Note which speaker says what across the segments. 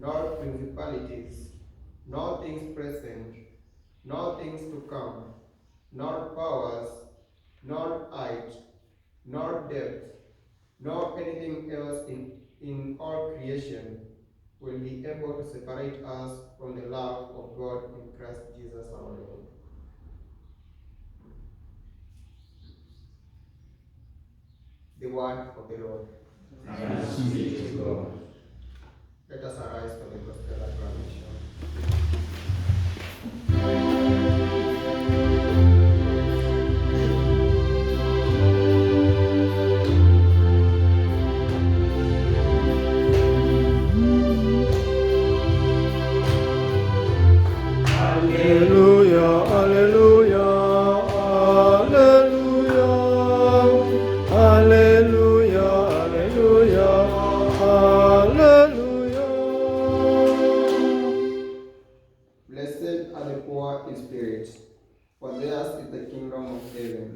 Speaker 1: nor principalities, nor things present, nor things to come, nor powers, nor height, nor depth, nor anything else in all creation will be able to separate us from the love of God in Christ Jesus our Lord. The word of the Lord.
Speaker 2: Thanks be to God.
Speaker 1: Let us arise for the gospel acclamation.
Speaker 3: Hallelujah, hallelujah, hallelujah, hallelujah, hallelujah, hallelujah.
Speaker 1: Blessed are the poor in spirit, for theirs is the kingdom of heaven.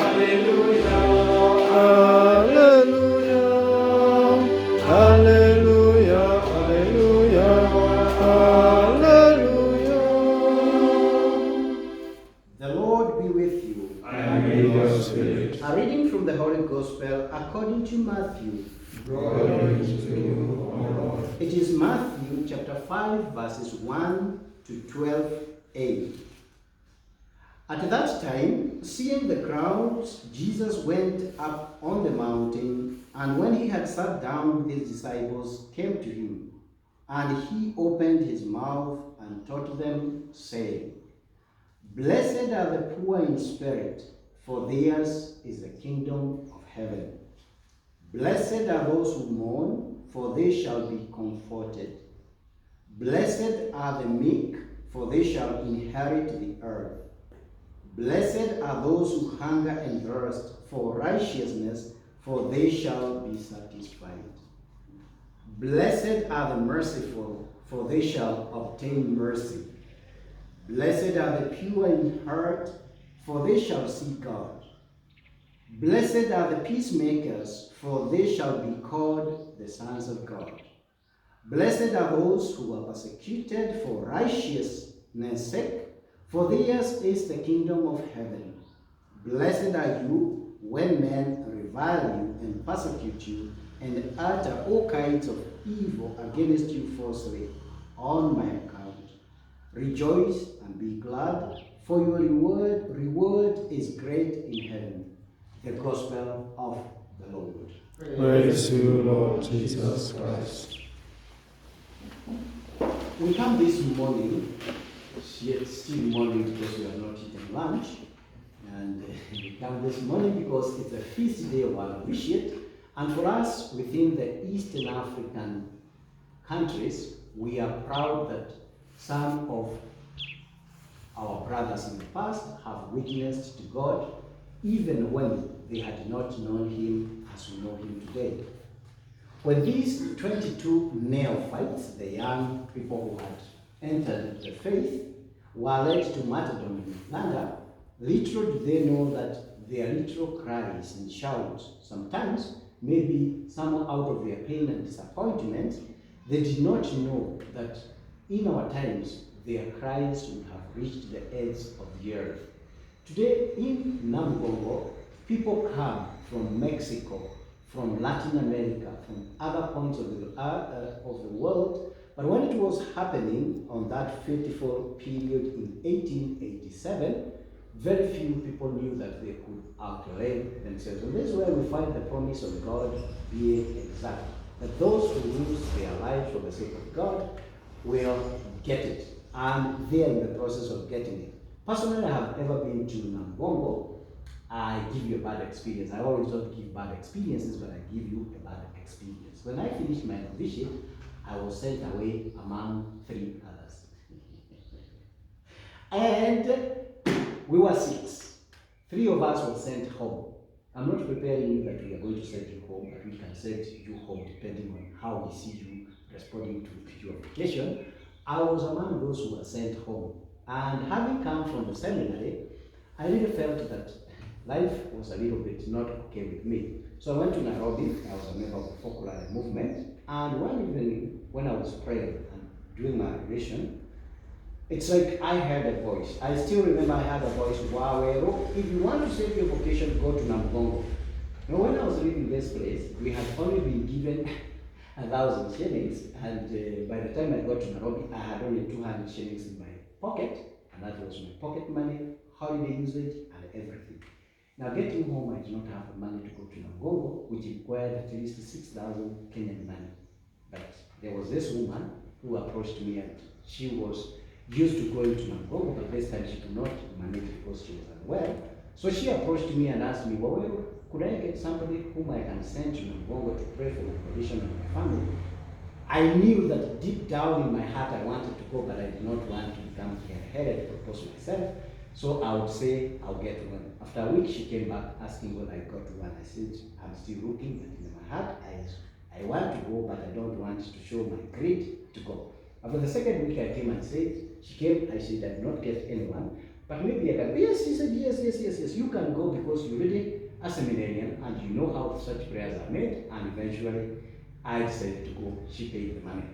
Speaker 3: Hallelujah, hallelujah, hallelujah.
Speaker 4: The Lord be with you.
Speaker 2: And with your spirit.
Speaker 4: A reading from the Holy Gospel according to Matthew.
Speaker 2: Glory to you, O Lord.
Speaker 4: It is Matthew chapter 5 verses 1 to 12a. At that time, seeing the crowds, Jesus went up on the mountain, and when he had sat down, his disciples came to him. And he opened his mouth and taught them, saying, Blessed are the poor in spirit, for theirs is the kingdom of heaven. Blessed are those who mourn, for they shall be comforted. Blessed are the meek, for they shall inherit the earth. Blessed are those who hunger and thirst for righteousness, for they shall be satisfied. Blessed are the merciful, for they shall obtain mercy. Blessed are the pure in heart, for they shall see God. Blessed are the peacemakers, for they shall be called the sons of God. Blessed are those who are persecuted for righteousness' sake, for theirs is the kingdom of heaven. Blessed are you when men revile you and persecute you and utter all kinds of evil against you falsely on my account. Rejoice and be glad, for your reward is great in heaven. The gospel of the Lord.
Speaker 3: Praise to you, Lord Jesus Christ.
Speaker 4: We come this morning, yet still morning because we are not eating lunch, and we come this morning because it's a feast day of our novitiate, and for us within the Eastern African countries, we are proud that some of our brothers in the past have witnessed to God even when they had not known Him as we know Him today. When these 22 neophytes, the young people who had entered the faith, were led to martyrdom in Uganda, little did they know that their little cries and shouts, sometimes maybe some out of their pain and disappointment, they did not know that in our times their cries would have reached the ends of the earth. Today in Namgongo, people come from Mexico, from Latin America, from other points of the world. But when it was happening on that fateful period in 1887, very few people knew that they could outlive themselves. And this is where we find the promise of God being exact, that those who lose their lives for the sake of God will get it, and they are in the process of getting it. Personally, I have ever been to Namgongo. I give you a bad experience. I always don't give bad experiences, but I give you a bad experience. When I finished my novitiate, I was sent away among 3 others. And we were 6. 3 of us were sent home. I'm not preparing you that we are going to send you home, but we can send you home depending on how we see you responding to your application. I was among those who were sent home. And having come from the seminary, I really felt that life was a little bit not okay with me. So I went to Nairobi. I was a member of the Focal movement, and one evening when I was praying and doing my adoration, it's like I heard a voice. I still remember I heard a voice, Wawero, if you want to save your vocation, go to Namgongo. Now, when I was leaving this place, we had only been given 1,000 shillings, and by the time I got to Nairobi, I had only 200 shillings in my pocket, and that was my pocket money, holiday usage, and everything. Now, getting home, I did not have the money to go to Namgongo, which required at least 6,000 Kenyan money. But there was this woman who approached me, and she was used to going to Namgongo, but this time she could not manage because she was unwell. So she approached me and asked me, well, could I get somebody whom I can send to Namgongo to pray for my condition and my family? I knew that deep down in my heart I wanted to go, but I did not want to become clear-headed to propose myself. So I would say, I'll get one. After a week, she came back asking whether I got one. I said, I'm still looking, but in my heart, I want to go, but I don't want to show my greed to go. After the second week, I came and said, she came, I said, I did not get anyone, but maybe I can. Yes, she said, yes, you can go because you're already a seminarian and you know how such prayers are made, and eventually I decided to go. She paid the money.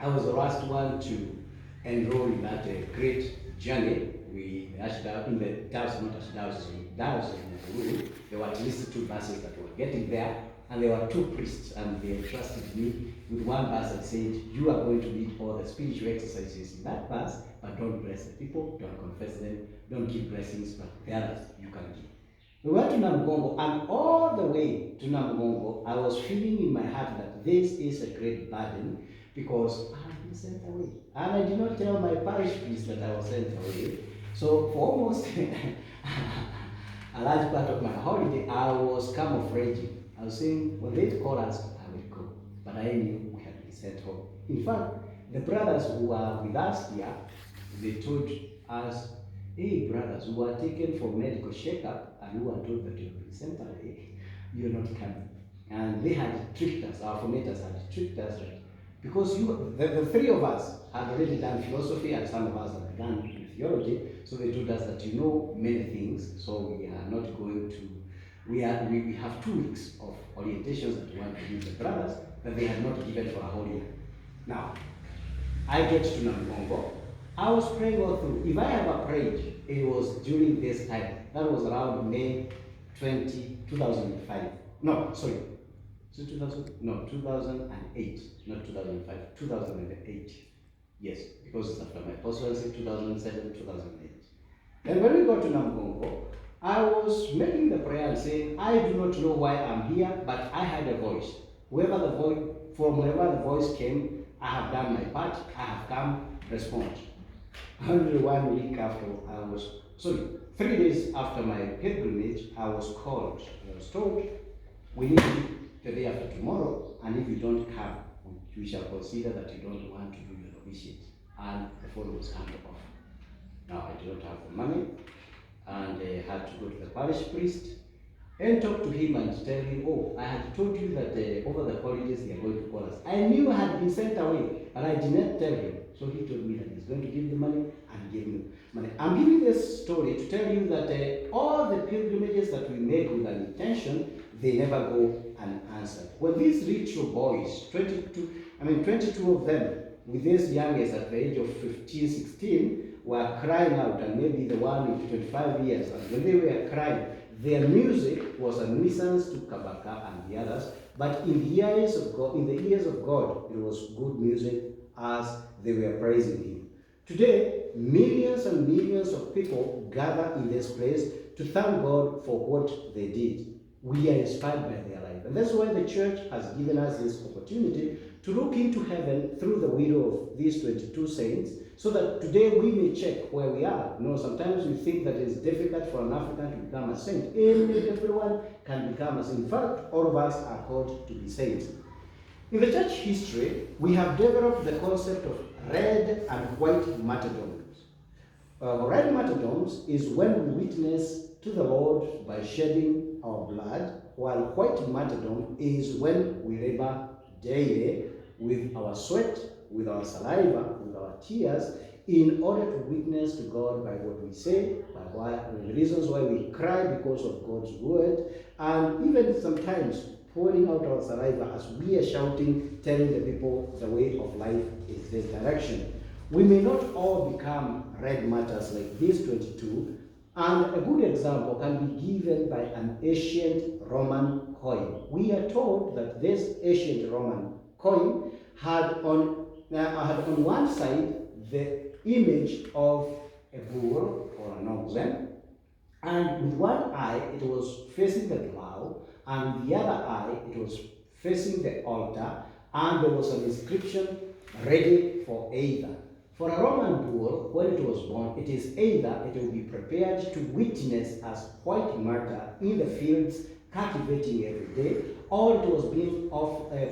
Speaker 4: I was the last one to enroll in that great journey. We ushered out in the Davos, not as Davos, there were at least 2 buses that were getting there, and there were 2 priests, and they entrusted me with one bus and said, you are going to lead all the spiritual exercises in that bus, but don't bless the people, don't confess them, don't give blessings, but the others you can give. We went to Namgongo, and all the way to Namgongo, I was feeling in my heart that this is a great burden because I have been sent away. And I did not tell my parish priest that I was sent away. So for almost a large part of my holiday, I was camouflaging. I was saying, when they call us, I will go. But I knew we had been sent home. In fact, the brothers who were with us here, they told us, hey brothers, who were taken for medical checkup and who were told that you have been sent away, you're not coming. And they had tricked us, our formators had tricked us, right? Because the 3 of us had already done philosophy and some of us had done theology, so they told us that you know many things, so we are not going to, we have 2 weeks of orientations that we want to give the brothers that they had not given for a whole year. Now, I get to Namgongo. I was praying all through. If I ever prayed, it was during this time. That was around May 20, 2005. No, sorry. So 2008, not 2005, 2008. Yes, because it's after my postgraduate, 2007, 2008. And when we got to Namgongo, I was making the prayer and saying, I do not know why I'm here, but I had a voice. From wherever the voice came, I have done my part, I have come, respond. Only 1 week after 3 days after my pilgrimage, I was called. I was told, we need you the day after tomorrow, and if you don't come, we shall consider that you don't want to do your novitiate. And the phone was handed off. Now I did not have the money, and I had to go to the parish priest and talk to him and tell him, oh, I had told you that over the holidays they are going to call us. I knew I had been sent away, but I did not tell him. So he told me that he's going to give the money, and gave me money. I'm giving this story to tell you that all the pilgrimages that we make with an intention, they never go unanswered. When these ritual boys, 22 of them, with these youngest at the age of 15, 16, were crying out, and maybe the one with 25 years, and when they were crying, their music was a nuisance to Kabaka and the others, but in the ears of God, it was good music as they were praising Him. Today, millions and millions of people gather in this place to thank God for what they did. We are inspired by their life, and that's why the church has given us this opportunity to look into heaven through the widow of these 22 saints, so that today we may check where we are. You know, sometimes we think that it's difficult for an African to become a saint. Everyone can become a saint. In fact, all of us are called to be saints. In the church history, we have developed the concept of red and white martyrdoms. Red martyrdoms is when we witness to the Lord by shedding our blood, while white martyrdom is when we labor daily with our sweat, with our saliva, with our tears, in order to witness to God by what we say, by the reasons why we cry because of God's word, and even sometimes pouring out our saliva as we are shouting, telling the people the way of life is this direction. We may not all become red martyrs like these 22, and a good example can be given by an ancient Roman coin. We are told that this ancient Roman coin had on one side the image of a bull or an oxen, and with one eye it was facing the plow, and with the other eye it was facing the altar, and there was an inscription, ready for either. For a Roman bull, when it was born, it is either it will be prepared to witness as white martyr in the fields, cultivating every day, or it was being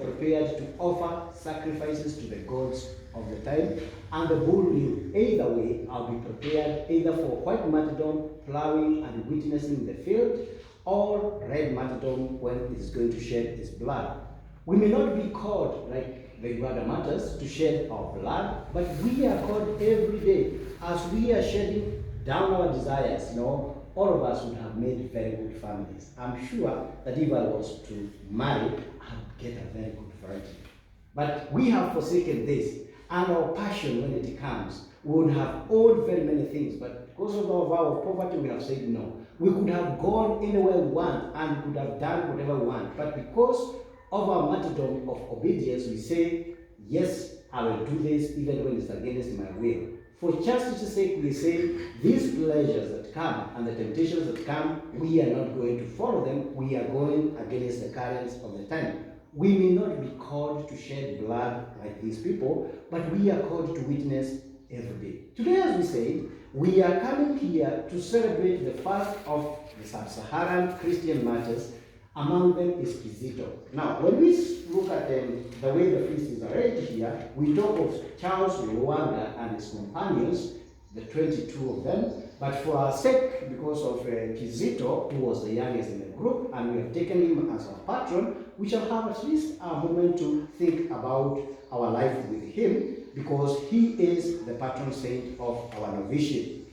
Speaker 4: prepared to offer sacrifices to the gods of the time, and the bull knew either way I'll be prepared either for white martyrdom, plowing and witnessing the field, or red martyrdom when it is going to shed its blood. We may not be called like the Uganda martyrs to shed our blood, but we are called every day as we are shedding down our desires. All of us would have made very good families. I'm sure that if I was to marry, I would get a very good virgin. But we have forsaken this, and our passion when it comes, we would have owned very many things, but because of our vow of poverty, we have said no. We could have gone anywhere we want, and we could have done whatever we want, but because of our martyrdom of obedience, we say, yes, I will do this even when it's against my will. For chastity's sake, we say, these pleasures that come and the temptations that come, we are not going to follow them. We are going against the currents of the time. We may not be called to shed blood like these people, but we are called to witness every day. Today, as we said, we are coming here to celebrate the first of the sub-Saharan Christian martyrs. Among them is Kizito. Now, when we look at the way the feast is arranged here, we talk of Charles Luanga and his companions, the 22 of them. But for our sake, because of Kizito, who was the youngest in the group, and we have taken him as our patron, we shall have at least a moment to think about our life with him, because he is the patron saint of our novitiate.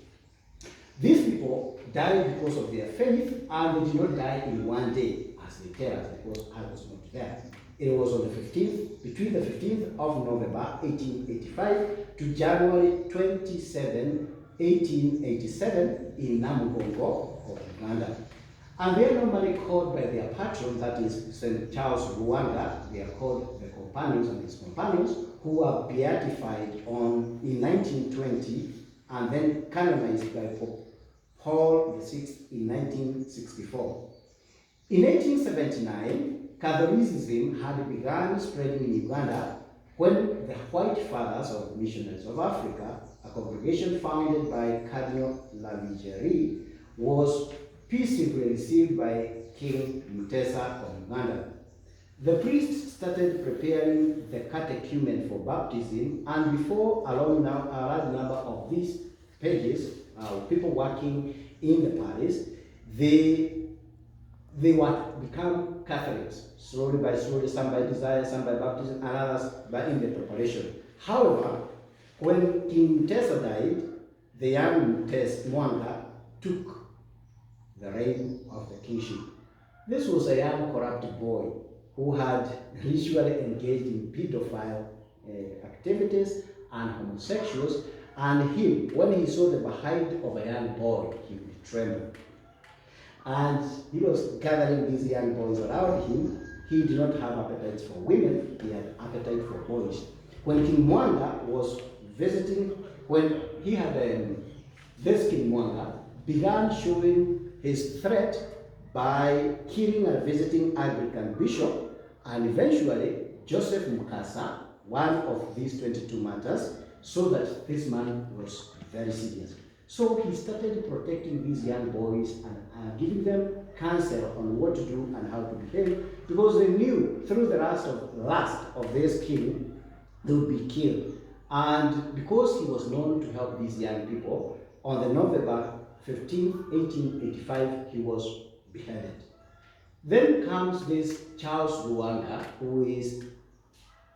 Speaker 4: These people died because of their faith, and they did not die in one day, as they tell us, because I was not there. It was on the 15th, between the 15th of November 1885 to January 27, 1887 in Namugongo of Uganda. And they are normally called by their patron, that is St. Charles Luanga. They are called the companions and his companions, who are beatified in 1920 and then canonized by Pope Paul VI in 1964. In 1879, Catholicism had begun spreading in Uganda when the White Fathers or Missionaries of Africa, a congregation founded by Cardinal Lavigeri, was peaceably received by King Mutesa of Uganda. The priests started preparing the catechumen for baptism, and before a large number of these pages, people working in the palace, they were become Catholics, slowly by slowly, some by desire, some by baptism, and others by in the preparation. However, when King Mutesa died, the young Mwanga took the reign of the kingship. This was a young corrupt boy who had ritually engaged in pedophile activities and homosexuals, and him, when he saw the behind of a young boy, he would tremble. And he was gathering these young boys around him. He did not have appetites for women, he had appetite for boys. When King Mwanga was visiting, when he had this King Mwanga began showing his threat by killing and visiting Anglican bishop, and eventually Joseph Mukasa, one of these 22 martyrs, saw that this man was very serious. So he started protecting these young boys and giving them counsel on what to do and how to behave, because they knew through the lust of this king, they would be killed. And because he was known to help these young people, on the November 15, 1885, he was beheaded. Then comes this Charles Luanga, who is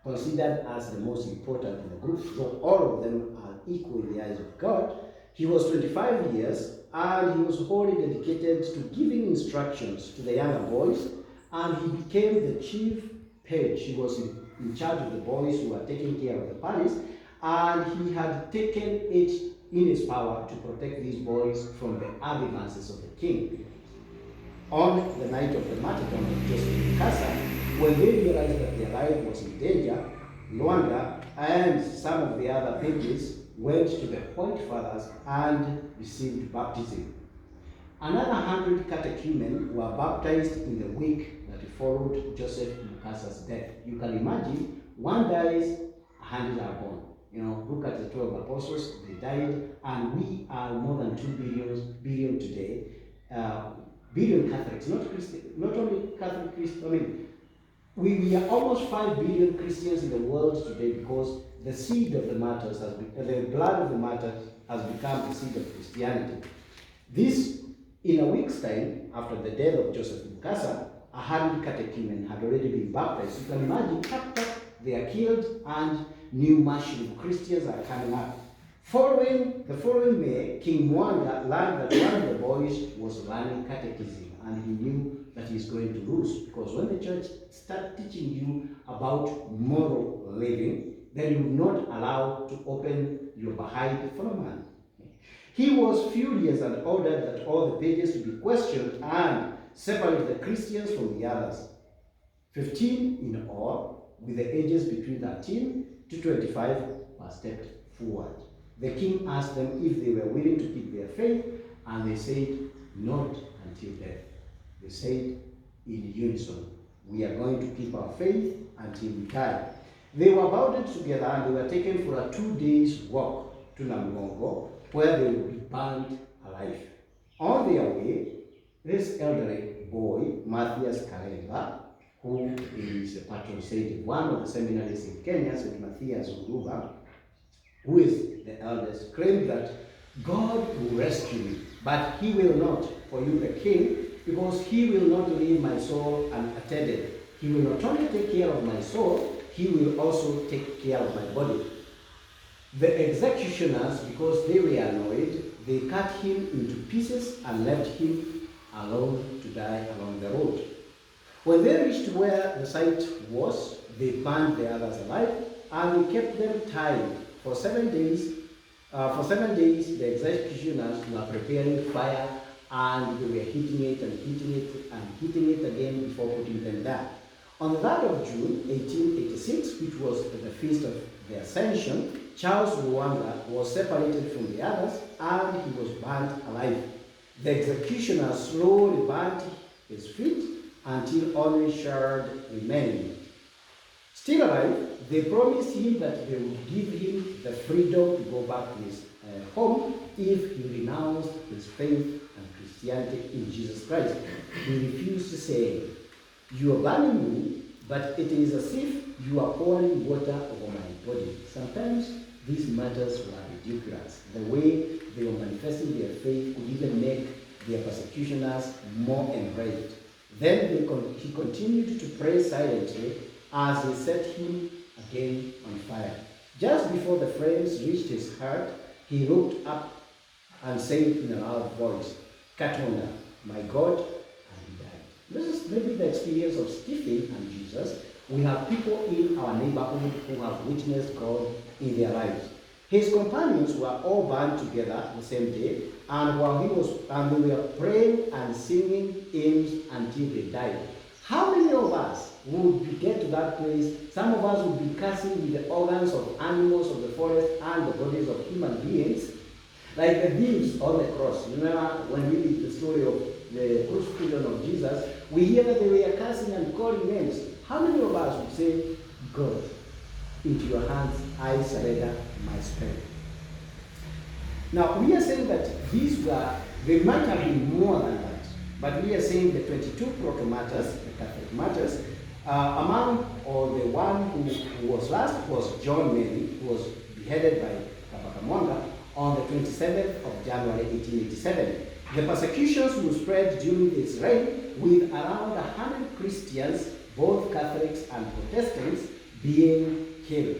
Speaker 4: considered as the most important in the group, though all of them are equal in the eyes of God. He was 25 years, and he was wholly dedicated to giving instructions to the younger boys, and he became the chief page. He was in charge of the boys who were taking care of the palace, and he had taken it in his power to protect these boys from the advances of the king. On the night of the martyrdom of Joseph Mukasa, when they realized that their life was in danger, Luanda and some of the other pages went to the White Fathers and received baptism. Another 100 catechumen were baptized in the week that followed Joseph Mukasa's death. You can imagine, one dies, 100 are born. Look at the 12 apostles, they died, and we are more than 2 billion today. Billion Catholics, not only Catholic Christians. We are almost 5 billion Christians in the world today because the seed of the martyrs the blood of the martyrs has become the seed of Christianity. This, in a week's time, after the death of Joseph Mukasa, 100 catechumen had already been baptized. You can imagine, they are killed, and new mushroom Christians are coming up. The following May, King Mwanga learned that one of the boys was learning catechism, and he knew that he's going to lose, because when the church starts teaching you about moral living, then you will not allow to open your behind for a man. He was furious and ordered that all the pages to be questioned and separate the Christians from the others. 15 in all, with the ages between 13 to 25, were stepped forward. The king asked them if they were willing to keep their faith, and they said, not until death. They said in unison, we are going to keep our faith until we die. They were bound together, and they were taken for a 2 days walk to Namugongo, where they would be burned alive. On their way, this elderly boy, Martyrs Kalenga, who is a patron saint of one of the seminaries in Kenya, St. Matthias Uruba, who is the eldest, claimed that God will rescue me, but he will not, for you the king, because he will not leave my soul unattended. He will not only take care of my soul, he will also take care of my body. The executioners, because they were annoyed, they cut him into pieces and left him alone to die along the road. When they reached where the site was, they burned the others alive, and they kept them tied for 7 days. For 7 days, the executioners were preparing fire, and they were hitting it and hitting it and hitting it again before putting them down. On the 3rd of June, 1886, which was the feast of the Ascension, Charles Luanda was separated from the others, and he was burnt alive. The executioners slowly burnt his feet until only shard remained. Still alive, they promised him that they would give him the freedom to go back to his home if he renounced his faith and Christianity in Jesus Christ. He refused, saying, you are burning me, but it is as if you are pouring water over my body. Sometimes these matters were ridiculous. The way they were manifesting their faith could even make their persecutioners more enraged. Then he continued to pray silently as they set him again on fire. Just before the flames reached his heart, he looked up and said in a loud voice, Katonda, my God, and he died. This is maybe the experience of Stephen and Jesus. We have people in our neighborhood who have witnessed God in their lives. His companions were all burned together the same day, and they were praying and singing hymns until they died. How many of us would get to that place? Some of us would be cursing with the organs of animals of the forest and the bodies of human beings, like the thieves on the cross. Remember when we read the story of the crucifixion of Jesus, we hear that they were cursing and calling names. How many of us would say, God, into your hands I surrender my spirit? Now, we are saying that they might have been more than that, but we are saying the 22 proto-martyrs, the Catholic martyrs, the one who was last was John Mary, who was beheaded by Kabaka Mwanga on the 27th of January 1887. The persecutions will spread during this reign, with around 100 Christians, both Catholics and Protestants, being killed.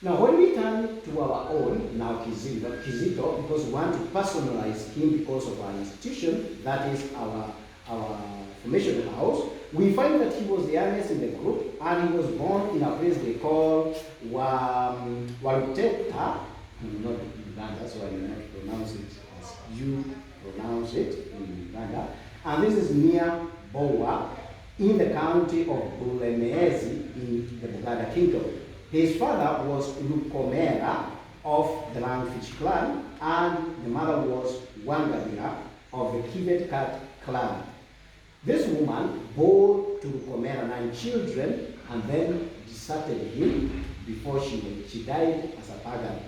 Speaker 4: Now, when we turn to our own, now Kizito, because we want to personalize him because of our institution, that is our formation house, we find that he was the youngest in the group, and he was born in a place they call Waruteta, not Uganda, so I will not pronounce it as you pronounce it in Uganda. And this is near Bowa, in the county of Bulemeezi in the Buganda Kingdom. His father was Lukomera of the Langfish clan, and the mother was Wangabira of the Kibet Kat clan. This woman bore to Lukomera 9 children and then deserted him before she died as a pagan.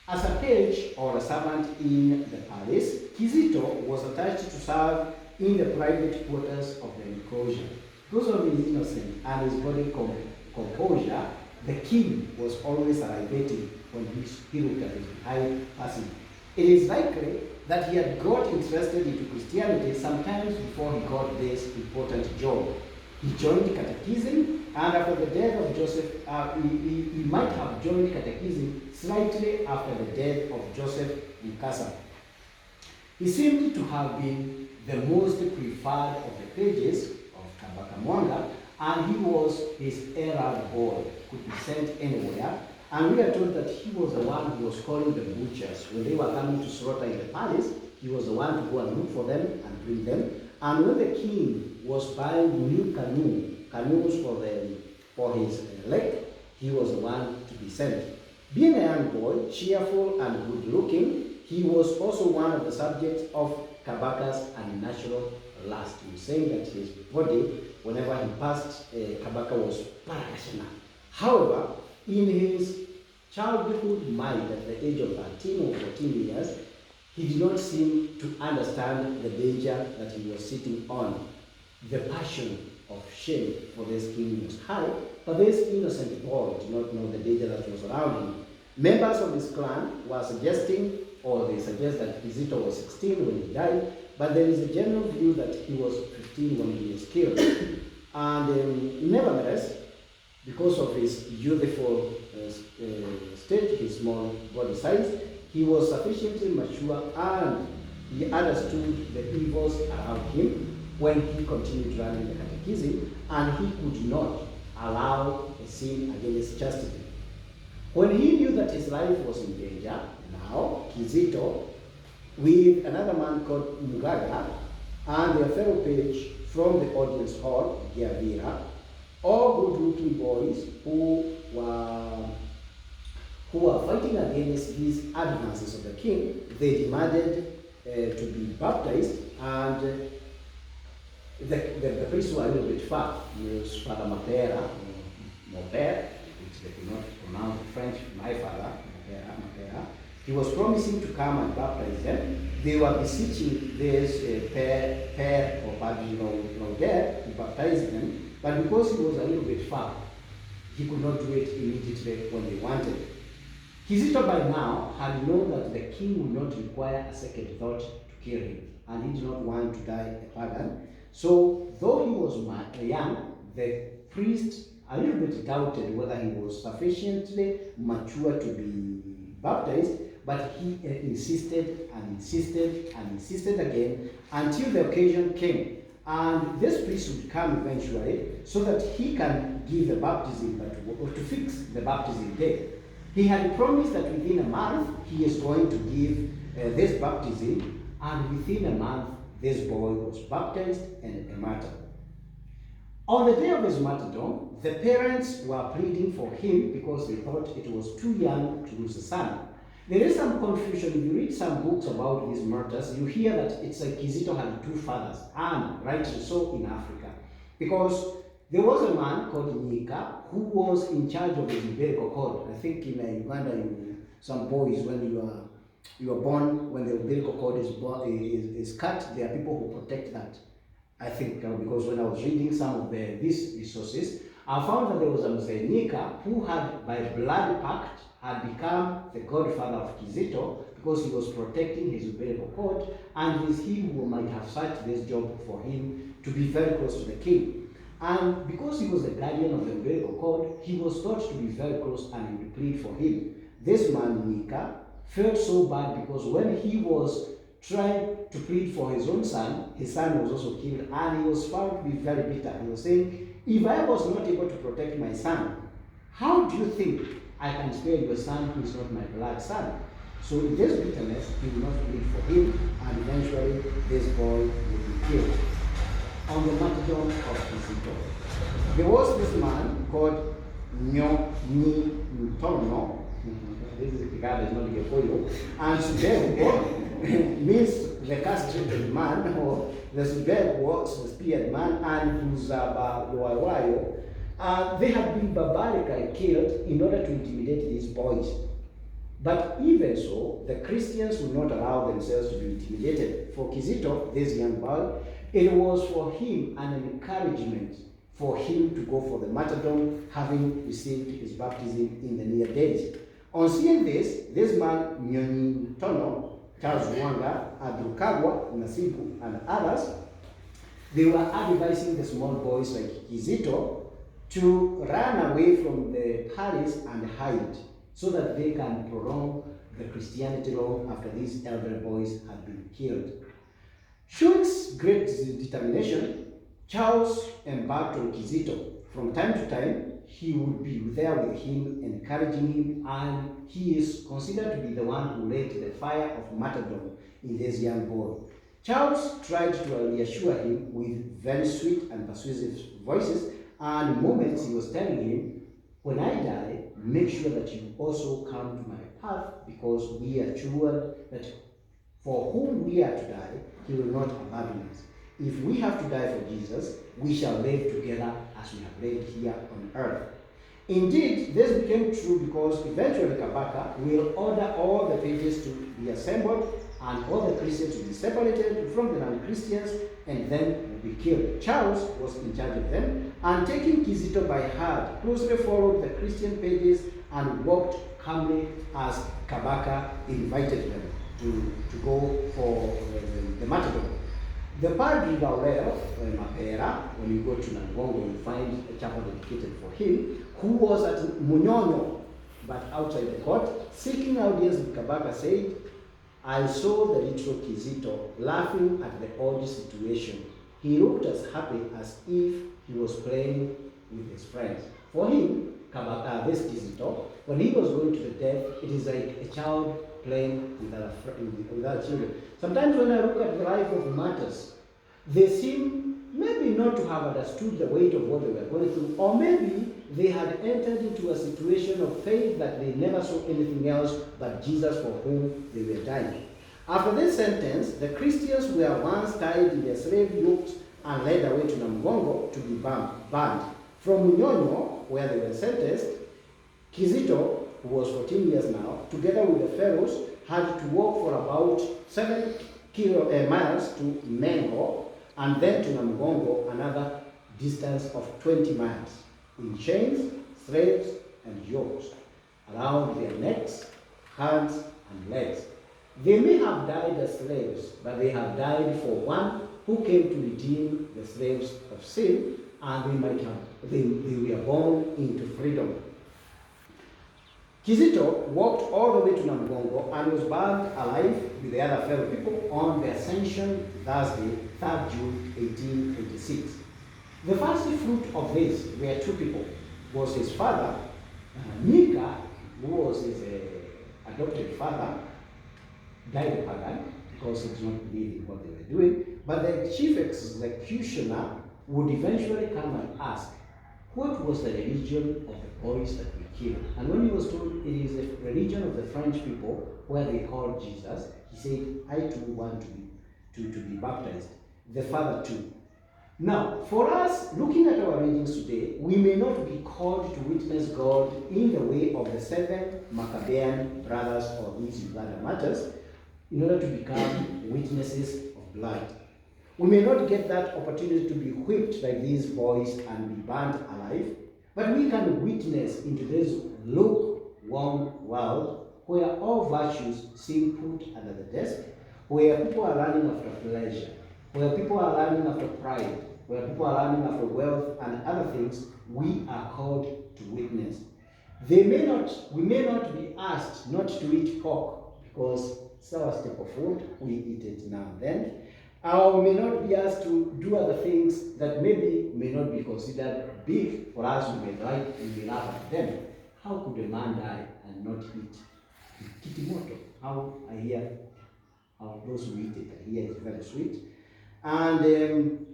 Speaker 4: As a page or a servant in the palace, Kizito was attached to serve in the private quarters of the enclosure. Because of his innocence and his body composure, the king was always arrivating when he looked at his high person. It is likely that he had got interested into Christianity sometimes before he got this important job. He joined catechism, and after the death of Joseph, he might have joined catechism slightly after the death of Joseph Nkasa. He seemed to have been the most preferred of the pages of Kabaka Mwanga, and he was his Arab boy, could be sent anywhere. And we are told that he was the one who was calling the butchers. When they were coming to slaughter in the palace, he was the one to go and look for them and bring them. And when the king was buying new canoes for his elect, he was the one to be sent. Being a young boy, cheerful and good-looking, he was also one of the subjects of Kabaka's unnatural lust. He was saying that his body, whenever he passed, Kabaka was parakashana. However, in his childhood mind at the age of 13 or 14 years, he did not seem to understand the danger that he was sitting on. The passion of shame for this king was high, but this innocent boy did not know the danger that was around him. Members of his clan were suggesting, or they suggest that Kizito was 16 when he died, but there is a general view that he was 15 when he was killed. And nevertheless, because of his youthful state, his small body size, he was sufficiently mature and he understood the evils around him when he continued running the catechism, and he could not allow a sin against chastity. When he knew that his life was in danger, now Kizito, with another man called Mugaga, and their fellow page from the audience hall, Giavira, all good-looking boys who were fighting against these advances of the king, they demanded to be baptized, and the priests were a little bit far. It was Father Mapera, which they could not pronounce in French, my father, Mapera. He was promising to come and baptize them. They were beseeching this Père or Padre Lauder to baptize them, but because he was a little bit far, he could not do it immediately when they wanted. Kizito by now had known that the king would not require a second thought to kill him, and he did not want to die a pagan. So, though he was young, the priest a little bit doubted whether he was sufficiently mature to be baptized, but he insisted and insisted and insisted again until the occasion came. And this priest would come eventually so that he can give the baptism, or to fix the baptism day. He had promised that within a month he is going to give this baptism, and within a month this boy was baptized and a martyr. On the day of his martyrdom, the parents were pleading for him because they thought it was too young to lose a son. There is some confusion. If you read some books about these martyrs, you hear that it's like Kizito had 2 fathers, and rightly so in Africa. Because there was a man called Nika who was in charge of the umbilical cord. I think in Uganda, some boys, when you are born, when the umbilical cord is cut, there are people who protect that. I think because when I was reading some of these resources, I found that there was a Mzee Nika who had, by blood pact, had become the godfather of Kizito because he was protecting his umbilical cord, and it is he who might have searched this job for him to be very close to the king. And because he was the guardian of the umbilical cord, he was thought to be very close and he would plead for him. This man, Micah, felt so bad because when he was trying to plead for his own son, his son was also killed, and he was found to be very bitter. He was saying, if I was not able to protect my son, how do you think I can spare your son who is not my blood son? So in this bitterness, he would not plead for him, and eventually this boy would be killed. On the martyrdom of Kizito, there was this man called Ntono. This is the guy that's not here for you. And Subego means the castrated man, or the Subego was the speared man, and Uzabawayo. They had been barbarically killed in order to intimidate these boys. But even so, the Christians would not allow themselves to be intimidated. For Kizito, this young boy, it was for him an encouragement for him to go for the martyrdom, having received his baptism in the near days. On seeing this man, Nyoni Tono, Charles Wanga, Adrukagwa, Nasibu, and others, they were advising the small boys like Kizito to run away from the palace and hide so that they can prolong the Christianity long after these elder boys had been killed. Showing great determination, Charles embarked on Kizito. From time to time, he would be there with him, encouraging him, and he is considered to be the one who lit the fire of martyrdom in this young boy. Charles tried to reassure him with very sweet and persuasive voices, and moments he was telling him, when I die, make sure that you also come to my path, because we are sure that for whom we are to die, he will not abandon us. If we have to die for Jesus, we shall live together as we have lived here on earth. Indeed, this became true because eventually Kabaka will order all the pages to be assembled and all the Christians to be separated from the non-Christians and then will be killed. Charles was in charge of them, and taking Kizito by hand, closely followed the Christian pages and walked calmly as Kabaka invited them to go for the martyrdom. The Padre Gaulero, Mapera, when you go to Nangongo, you find a chapel dedicated for him, who was at Munyonyo, but outside the court, seeking audience with Kabaka, said, I saw the little Kizito laughing at the odd situation. He looked as happy as if he was playing with his friends. For him, Kabaka, this Kizito, when he was going to the death, it is like a child playing with other children. Sometimes when I look at the life of martyrs, they seem maybe not to have understood the weight of what they were going through, or maybe they had entered into a situation of faith that they never saw anything else but Jesus for whom they were dying. After this sentence, the Christians were once tied in their slave yokes and led away to Namgongo to be burned. From Munyonyo, where they were sentenced, Kizito, who was 14 years now, together with the fellows, had to walk for about 7 miles to Mengo, and then to Namgongo, another distance of 20 miles, in chains, threads, and yokes, around their necks, hands, and legs. They may have died as slaves, but they have died for one who came to redeem the slaves of sin, and they were born into freedom. Kizito walked all the way to Namgongo and was burned alive with the other fellow people on the Ascension Thursday, 3rd June 1886. The first fruit of this were two people. Was his father, Mika, who was his adopted father, died a pagan because he did not believe in what they were doing. But the chief executioner would eventually come and ask, what was the religion of the boys that we killed? And when he was told it is the religion of the French people where they called Jesus, he said, I too want to be baptized. The father too. Now, for us, looking at our readings today, we may not be called to witness God in the way of the 7 Maccabean brothers or these blood martyrs in order to become witnesses of blood. We may not get that opportunity to be whipped like these boys and be burned alive, but we can witness into this lukewarm world where all virtues seem put under the desk, where people are running after pleasure, where people are running after pride, where people are running after wealth and other things, we are called to witness. We may not be asked not to eat pork because it's our staple food, we eat it now and then. Or we may not be asked to do other things that maybe may not be considered big for us, we may laugh at them. How could a man die and not eat kitimoto? How I hear how those who eat it, I hear it's very sweet. And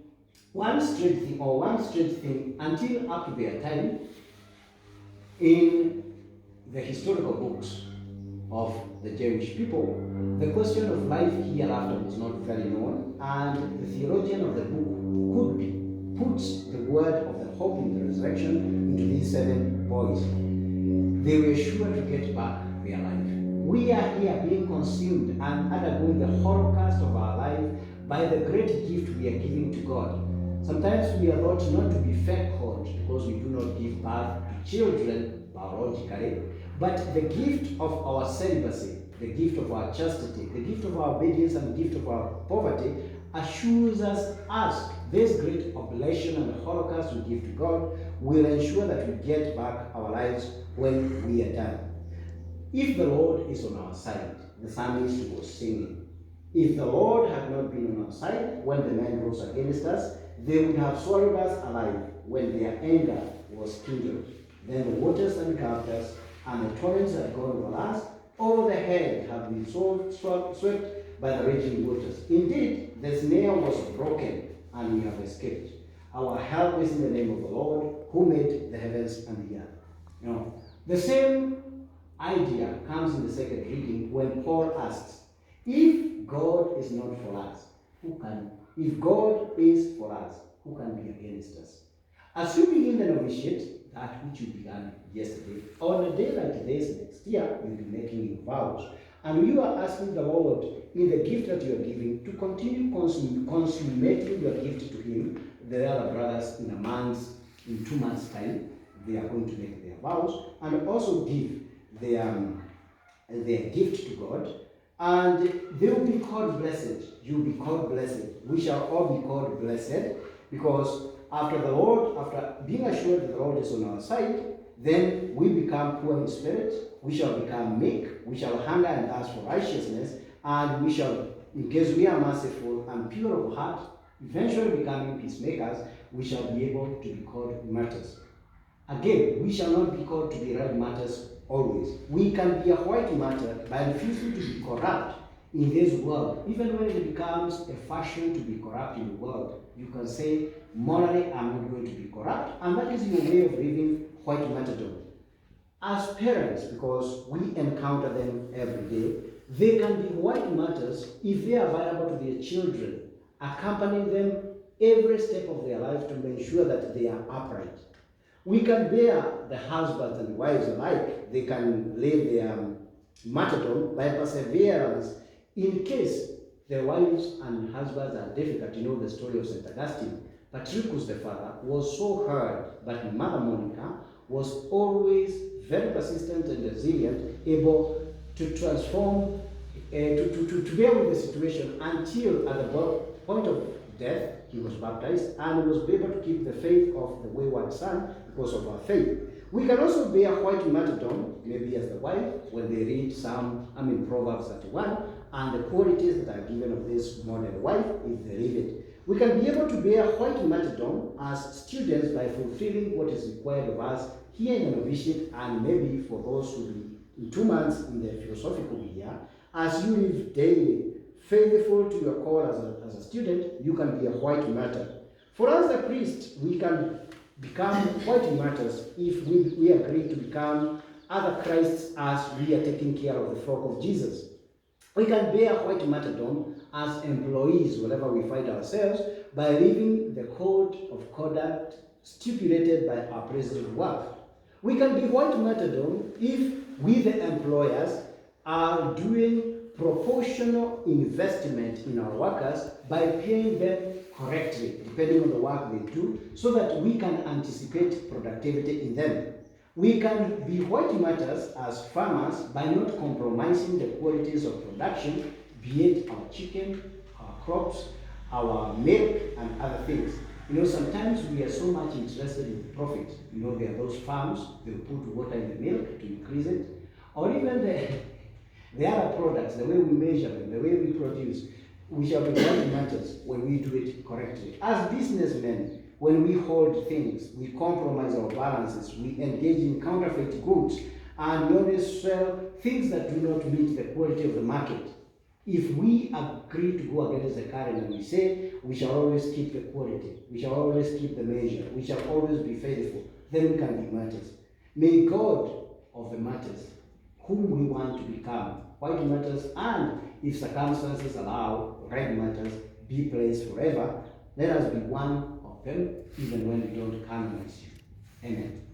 Speaker 4: one strange thing, until up to their time, in the historical books of the Jewish people, the question of life hereafter was not very known, and the theologian of the book puts the word of the hope in the resurrection into these 7 boys. They were sure to get back their life. We are here being consumed and undergoing the holocaust of our life by the great gift we are giving to God. Sometimes we are thought not to be fecund because we do not give birth to children biologically, but the gift of our celibacy, the gift of our chastity, the gift of our obedience, and the gift of our poverty assures us this great oblation and the holocaust we give to God will ensure that we get back our lives when we are done. If the Lord is on our side, the psalmist was singing. If the Lord had not been on our side when the men rose against us, they would have swallowed us alive when their anger was kindled. Then the waters had engulfed us, and the torrents had gone over us. Over the head have been swept by the raging waters. Indeed, the snare was broken, and we have escaped. Our help is in the name of the Lord, who made the heavens and the earth. The same idea comes in the second reading when Paul asks, if God is not for us, who can? If God is for us, who can be against us? As you begin the novitiate, that which you began yesterday, on a day like this next year, you'll be making your vows. And you are asking the Lord, in the gift that you are giving, to continue consummating your gift to Him. The other brothers in 2 months' time, they are going to make their vows and also give their gift to God. And they will be called blessed. You will be called blessed. We shall all be called blessed, because after being assured that the Lord is on our side, then we become poor in spirit, we shall become meek, we shall hunger and thirst for righteousness, and we shall, in case we are merciful and pure of heart, eventually becoming peacemakers, we shall be able to be called martyrs. Again, we shall not be called to be red martyrs always. We can be a white martyr by refusing to be corrupt in this world. Even when it becomes a fashion to be corrupt in the world, you can say, morally, I'm not going to be corrupt, and that is your way of living white martyrdom. As parents, because we encounter them every day, they can be white martyrs if they are available to their children, accompanying them every step of their life to ensure that they are upright. We can bear the husbands and wives alike. They can live their martyrdom by perseverance in case the wives and husbands are difficult. You know the story of St. Augustine. Patricus the father was so hard, but Mother Monica was always very persistent and resilient, able to transform, to bear with the situation until at the point of death, he was baptized and was able to keep the faith of the wayward son because of our faith. We can also bear white martyrdom, maybe as the wife, when they read Proverbs 31, and the qualities that are given of this model wife, if they read it. We can be able to bear white martyrdom as students by fulfilling what is required of us here in the novitiate, and maybe for those who be in 2 months in the philosophical year, as you live daily, faithful to your call as a student, you can be a white martyr. For us, the priest, we can become white martyrs if we agree to become other Christs as we are taking care of the flock of Jesus. We can bear white martyrdom as employees wherever we find ourselves by living the code of conduct stipulated by our place of work. We can be white martyrdom if we, the employers, are doing proportional investment in our workers by paying them correctly, depending on the work they do, so that we can anticipate productivity in them. We can be white martyrs as farmers by not compromising the qualities of production, be it our chicken, our crops, our milk, and other things. You know, sometimes we are so much interested in profit. You know, there are those farms, they put water in the milk to increase it, or even the other products, the way we measure them, the way we produce, we shall be what matters when we do it correctly. As businessmen, when we hold things, we compromise our balances, we engage in counterfeit goods, and we always sell things that do not meet the quality of the market. If we agree to go against the current and we say we shall always keep the quality, we shall always keep the measure, we shall always be faithful, then we can be martyrs. May God of the martyrs, whom we want to become, white martyrs, and if circumstances allow, red martyrs, be placed forever, let us be one of them, even when we don't canonize you. Amen.